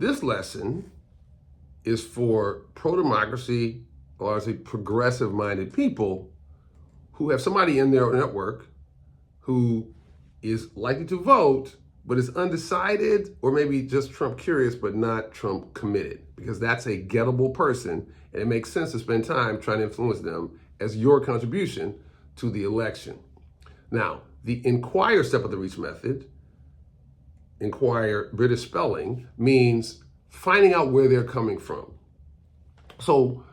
This lesson is for pro-democracy, or I say progressive-minded people who have somebody in their network who is likely to vote, but is undecided, or maybe just Trump curious, but not Trump committed, because that's a gettable person, and it makes sense to spend time trying to influence them as your contribution to the election. Now, the inquire step of the reach method, inquire, British spelling, means finding out where they're coming from. So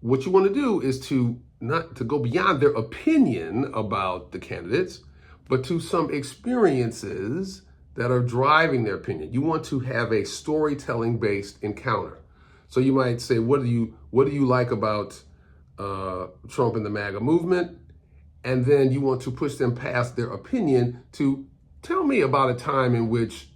what you want to do is to not to go beyond their opinion about the candidates, but to some experiences that are driving their opinion. You want to have a storytelling-based encounter. So you might say, what do you like about Trump and the Maga movement? And then you want to push them past their opinion to tell me about a time in which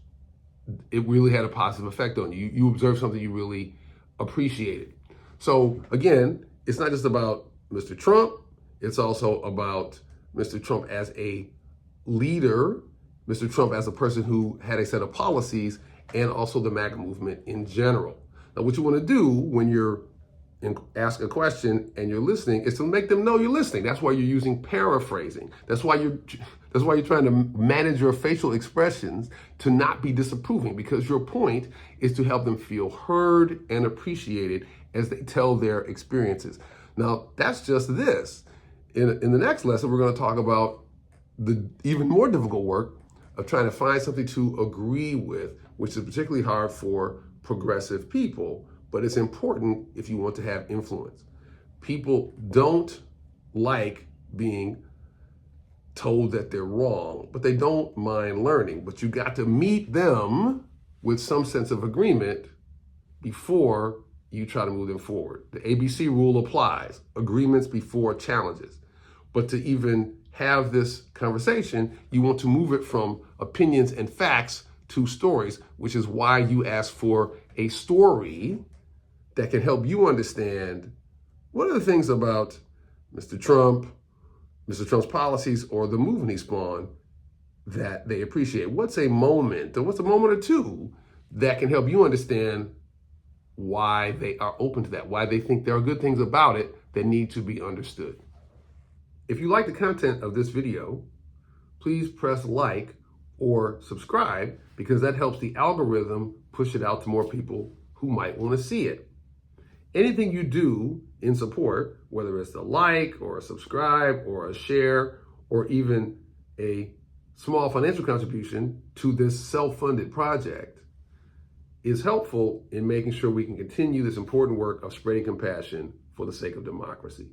it really had a positive effect on you. You observed something you really appreciated. So again, it's not just about Mr. Trump. It's also about Mr. Trump as a leader, Mr. Trump as a person who had a set of policies, and also the MAGA movement in general. Now, what you want to do when you're ask a question and you're listening is to make them know you're listening. That's why you're using paraphrasing. That's why you're trying to manage your facial expressions to not be disapproving, because your point is to help them feel heard and appreciated as they tell their experiences. Now, that's just this. In the next lesson, we're going to talk about the even more difficult work of trying to find something to agree with, which is particularly hard for progressive people, but it's important if you want to have influence. People don't like being told that they're wrong, but they don't mind learning. But you got to meet them with some sense of agreement before you try to move them forward. The ABC rule applies: agreements before challenges. But to even have this conversation, you want to move it from opinions and facts to stories, which is why you ask for a story that can help you understand what are the things about Mr. Trump's policies, or the movement he spawned that they appreciate. What's a moment or two that can help you understand why they are open to that, why they think there are good things about it that need to be understood. If you like the content of this video, please press like or subscribe, because that helps the algorithm push it out to more people who might want to see it. Anything you do in support, whether it's a like or a subscribe or a share or even a small financial contribution to this self-funded project, is helpful in making sure we can continue this important work of spreading compassion for the sake of democracy.